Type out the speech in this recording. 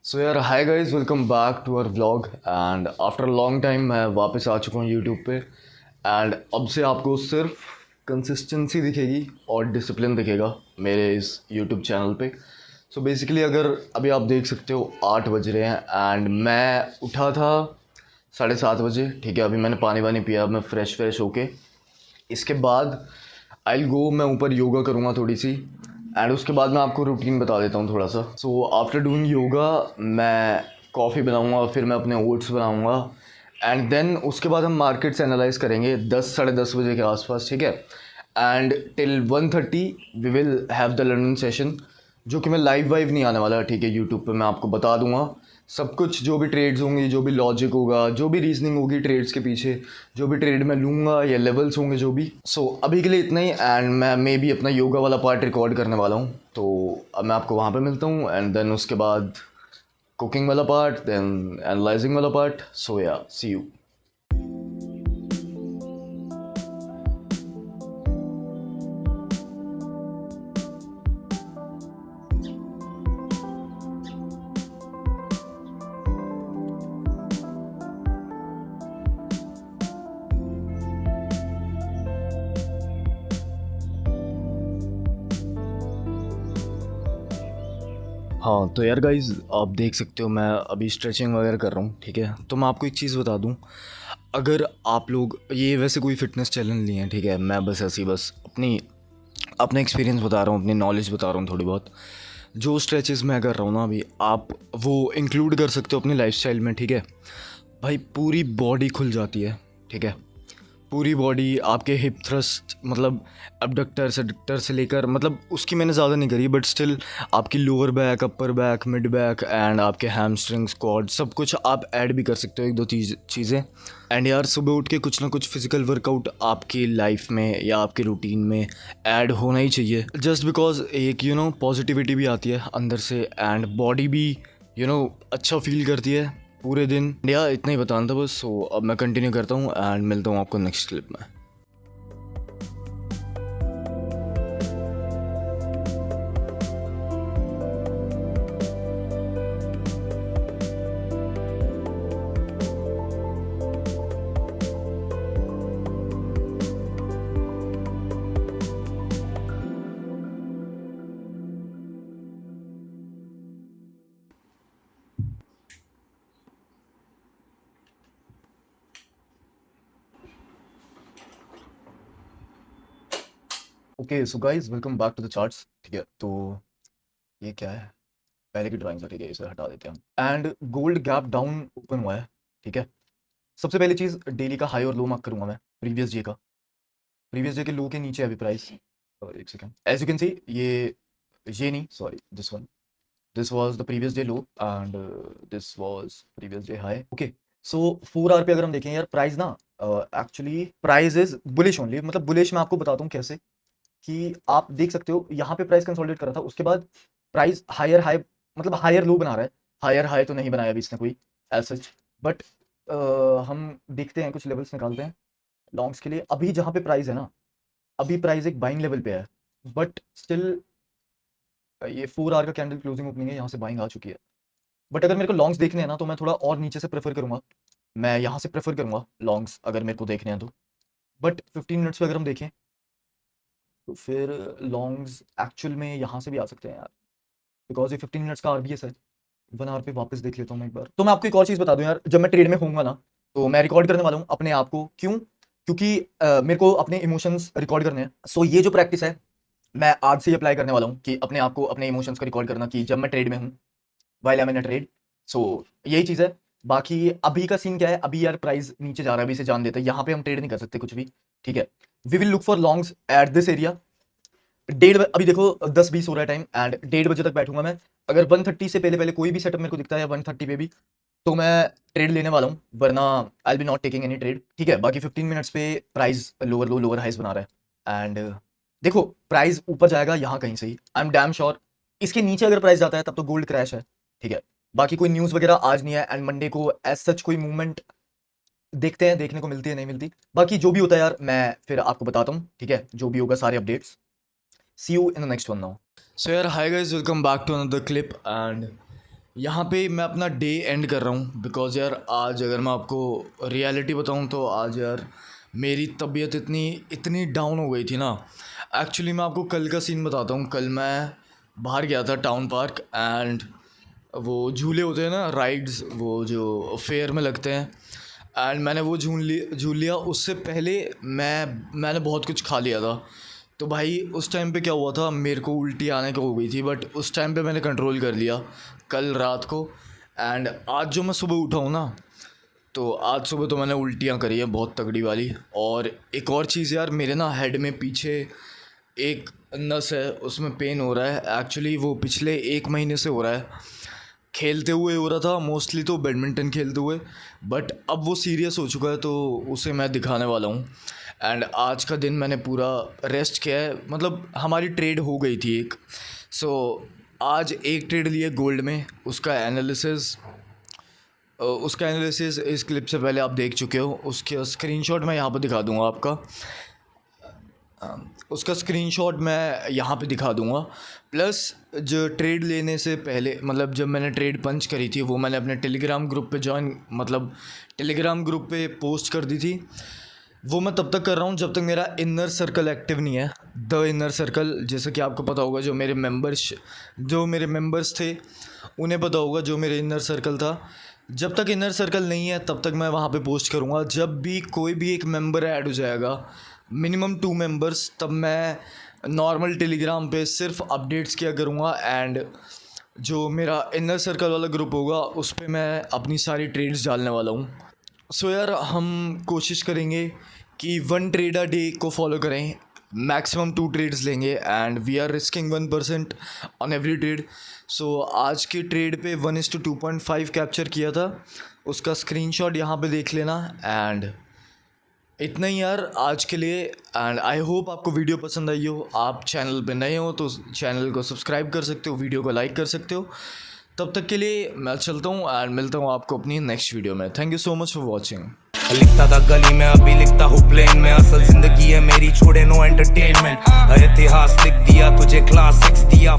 सो यार hi guys, welcome back to our vlog. And after long time मैं वापस आ चुका हूँ यूट्यूब पे। एंड अब से आपको सिर्फ कंसिस्टेंसी दिखेगी और डिसिप्लिन दिखेगा मेरे इस यूट्यूब चैनल पे। सो बेसिकली अगर अभी आप देख सकते हो 8 बज रहे हैं एंड मैं उठा था 7:30 बजे। ठीक है, अभी मैंने पानी वानी पिया, मैं फ्रेश होके इसके बाद आई गो, मैं ऊपर योगा करूँगा थोड़ी सी। एंड उसके बाद मैं आपको रूटीन बता देता हूँ थोड़ा सा। सो आफ्टर डूइंग योगा मैं कॉफ़ी बनाऊँगा, फिर मैं अपने ओट्स बनाऊँगा। एंड देन उसके बाद हम मार्केट से एनालाइज करेंगे 10 साढ़े 10 बजे के आसपास। ठीक है, and till 1:30 we will have the learning session, जो कि मैं लाइव वाइव नहीं आने वाला। ठीक है, यूट्यूब पे मैं आपको बता दूंगा सब कुछ, जो भी ट्रेड्स होंगी, जो भी लॉजिक होगा, जो भी रीजनिंग होगी ट्रेड्स के पीछे, जो भी ट्रेड मैं लूँगा या लेवल्स होंगे जो भी। सो अभी के लिए इतना ही। एंड मैं मे भी अपना योगा वाला पार्ट रिकॉर्ड करने वाला हूँ, तो अब मैं आपको वहाँ पे मिलता हूँ। एंड देन उसके बाद कुकिंग वाला पार्ट, देन एनालाइजिंग वाला पार्ट। सो या सी यू। हाँ तो यार गाइज, आप देख सकते हो मैं अभी स्ट्रेचिंग वगैरह कर रहा हूँ। ठीक है, तो मैं आपको एक चीज़ बता दूँ, अगर आप लोग, ये वैसे कोई फिटनेस चैनल नहीं है, ठीक है, मैं बस ऐसे ही बस अपना एक्सपीरियंस बता रहा हूँ, अपनी नॉलेज बता रहा हूँ थोड़ी बहुत। जो स्ट्रेचेस मैं कर रहा हूँ ना अभी, आप वो इंक्लूड कर सकते हो अपनी लाइफस्टाइल में। ठीक है भाई, पूरी बॉडी खुल जाती है। ठीक है, पूरी बॉडी, आपके हिप थ्रस्ट, मतलब abductor सडक्टर से लेकर, मतलब उसकी मैंने ज़्यादा नहीं करी, बट स्टिल आपकी lower back, upper back, mid back and आपके हैमस्ट्रिंग्स, क्वाड, सब कुछ आप ऐड भी कर सकते हो, एक दो चीज़ें। एंड यार सुबह उठ के कुछ ना कुछ फिजिकल वर्कआउट आपकी लाइफ में या आपके रूटीन में ऐड होना ही चाहिए, जस्ट बिकॉज एक पॉजिटिविटी भी आती है अंदर से एंड बॉडी भी अच्छा फील करती है पूरे दिन। या इतना ही बताना था बस। सो अब मैं कंटिन्यू करता हूँ एंड मिलता हूँ आपको नेक्स्ट क्लिप में। Okay so guys, welcome back to the charts. ठीक है, तो ये क्या है, पहले की ड्राइंग है, ठीक है, इसे हटा देते हैं हम। And gold gap down open हुआ है। ठीक है, सबसे पहली चीज़, डेली का हाई और लो मार्क करूंगा मैं, प्रीवियस डे के लो के नीचे है अभी प्राइस। एक second, as you can see, ये नहीं, sorry, this one, this was the previous day low and this was previous day high. Okay, so 4 hour पे अगर हम देखें यार, प्राइस ना actually price is bullish only. मतलब बुलिश मैं आपको बताता हूँ कैसे, कि आप देख सकते हो यहाँ पे प्राइस कंसोलिडेट करा था, उसके बाद प्राइस हायर हाई, मतलब हायर लो बना रहा है। हायर हाई तो नहीं बनाया अभी इसने कोई एज सच, बट हम देखते हैं, कुछ लेवल्स निकालते हैं लॉन्ग्स के लिए। अभी जहाँ पे प्राइस है ना, अभी प्राइस एक बाइंग लेवल पे है, बट स्टिल ये 4 आवर का कैंडल क्लोजिंग ओपनिंग है, यहाँ से बाइंग आ चुकी है। बट अगर मेरे को लॉन्ग्स देखने हैं ना, तो मैं थोड़ा और नीचे से प्रेफर करूंगा, मैं यहाँ से प्रेफर करूंगा लॉन्ग्स अगर मेरे को देखने हैं तो। बट 15 मिनट्स पे अगर हम देखें, तो फिर लॉन्ग्स एक्चुअल में यहाँ से भी आ सकते हैं यार, बिकॉज ये 15 मिनट्स का आरबीएस है। 1 आवर पे वापस देख लेता हूँ मैं एक बार। तो मैं आपको एक और चीज़ बता दूं यार, जब मैं ट्रेड में होऊंगा ना, तो मैं रिकॉर्ड करने वाला हूँ अपने आप को। क्यों? क्योंकि मेरे को अपने इमोशंस रिकॉर्ड करने हैं। सो ये जो प्रैक्टिस है, मैं आज से ही अप्लाई करने वाला हूँ, कि अपने आप को, अपने इमोशंस को रिकॉर्ड करना, कि जब मैं ट्रेड में हूँ, while I am in a trade. So यही चीज़ है। बाकी अभी का सीन क्या है, अभी यार प्राइस नीचे जा रहा है, अभी से जान देते हैं, यहाँ पे हम ट्रेड नहीं कर सकते कुछ भी। ठीक है, we will look for longs at this area. अभी देखो 10:20 हो रहा है टाइम, एंड 1:30 बजे तक बैठूंगा मैं। अगर 1:30 से पहले पहले कोई भी सेटअप मेरे को दिखता है 1:30 पे भी, तो मैं ट्रेड लेने वाला हूँ, वरना I be not taking any trade. ठीक है, बाकी 15 मिनट्स पे प्राइस लोअर लो लोअर हाइस बना रहा है। एंड देखो, प्राइस ऊपर जाएगा यहाँ कहीं से ही, आई एम डैम श्योर। इसके नीचे अगर प्राइस जाता है तब तो गोल्ड क्रैश है। ठीक है, बाकी कोई न्यूज़ वगैरह आज नहीं है, एंड मंडे को एज सच कोई मूवमेंट देखते हैं, देखने को मिलती है नहीं मिलती। बाकी जो भी होता है यार, मैं फिर आपको बताता हूँ। ठीक है, जो भी होगा सारे updates. See you in the next one now. So yeah, hi guys, welcome back to another clip. And यहाँ पे मैं अपना डे एंड कर रहा हूँ बिकॉज़ यार आज अगर मैं आपको रियलिटी बताऊँ तो आज यार मेरी तबीयत इतनी इतनी डाउन हो गई थी ना। एक्चुअली मैं आपको कल का सीन बताता हूँ। कल मैं बाहर गया था टाउन पार्क एंड वो झूले होते हैं ना, राइड्स, वो जो फेयर में लगते हैं, एंड मैंने वो झूल लिया। उससे पहले मैंने बहुत कुछ खा लिया था। तो भाई उस टाइम पे क्या हुआ था, मेरे को उल्टी आने को हो गई थी, बट उस टाइम पे मैंने कंट्रोल कर लिया कल रात को। एंड आज जो मैं सुबह उठा हूँ ना, तो आज सुबह तो मैंने उल्टियाँ करी है बहुत तगड़ी वाली। और एक और चीज़ यार, मेरे ना हेड में पीछे एक नस है, उसमें पेन हो रहा है। एक्चुअली वो पिछले 1 महीने से हो रहा है। खेलते हुए हो रहा था मोस्टली, तो बैडमिंटन खेलते हुए, बट अब वो सीरियस हो चुका है, तो उसे मैं दिखाने वाला हूँ। एंड आज का दिन मैंने पूरा रेस्ट किया है। मतलब हमारी ट्रेड हो गई थी एक, सो आज एक ट्रेड लिए गोल्ड में, उसका एनालिसिस इस क्लिप से पहले आप देख चुके हो। उसके स्क्रीनशॉट मैं यहाँ पर दिखा दूँगा आपका, उसका स्क्रीनशॉट मैं यहाँ पे दिखा दूँगा। प्लस जो ट्रेड लेने से पहले, मतलब जब मैंने ट्रेड पंच करी थी, वो मैंने अपने टेलीग्राम ग्रुप पे टेलीग्राम ग्रुप पे पोस्ट कर दी थी। वो मैं तब तक कर रहा हूँ जब तक मेरा इनर सर्कल एक्टिव नहीं है। द इनर सर्कल, जैसे कि आपको पता होगा, जो मेरे मेंबर्स थे उन्हें पता होगा जो मेरे इनर सर्कल था। जब तक इनर सर्कल नहीं है तब तक मैं वहाँ पे पोस्ट करूँगा। जब भी कोई भी एक मेंबर ऐड हो जाएगा, मिनिमम 2 मेंबर्स, तब मैं नॉर्मल टेलीग्राम पे सिर्फ अपडेट्स किया करूँगा। एंड जो मेरा इनर सर्कल वाला ग्रुप होगा उस पे मैं अपनी सारी ट्रेड्स डालने वाला हूँ। सो यार हम कोशिश करेंगे कि 1 ट्रेड अ डे को फॉलो करें, मैक्सिमम 2 ट्रेड्स लेंगे and we are risking 1% on every trade. So आज के ट्रेड पे 1:2.5 कैप्चर किया था, उसका स्क्रीनशॉट यहाँ पे देख लेना। एंड इतना ही यार आज के लिए। एंड आई होप आपको वीडियो पसंद आई हो। आप चैनल पे नए हो तो चैनल को सब्सक्राइब कर सकते हो, वीडियो को लाइक कर सकते हो। तब तक के लिए मैं चलता हूँ एंड मिलता हूँ आपको अपनी नेक्स्ट वीडियो में। Thank you so much for watching. लिखता था गली में, अभी लिखता हूँ प्लेन में। असल जिंदगी है मेरी, छोड़े नो एंटरटेनमेंट। इतिहास लिख दिया तुझे, क्लास 6 दिया।